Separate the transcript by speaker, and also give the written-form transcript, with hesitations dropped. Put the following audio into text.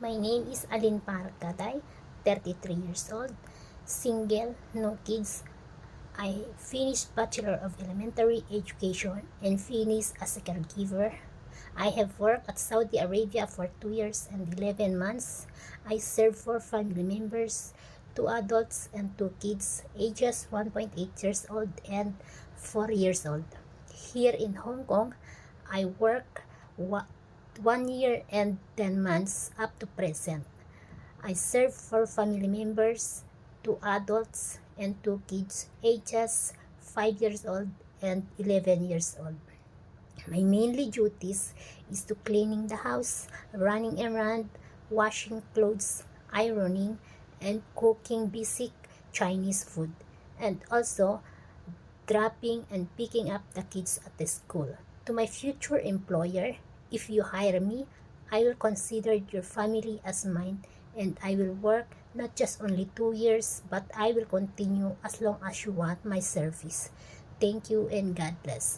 Speaker 1: My name is Alin Parcaday, 33 years old, single, no kids. I finished Bachelor of Elementary Education and finished as a caregiver. I have worked at Saudi Arabia for 2 years and 11 months. I serve 4 family members, 2 adults and 2 kids, ages 1.8 years old and 4 years old. Here in Hong Kong, I work 1 year and 10 months up to present. I serve 4 family members, 2 adults and 2 kids, ages 5 years old and 11 years old. My mainly duties is to cleaning the house, running errand, washing clothes, ironing, and cooking basic Chinese food, and also dropping and picking up the kids at the school. To my future employer, if you hire me, I will consider your family as mine and I will work not just only 2 years but I will continue as long as you want my service. Thank you and God bless.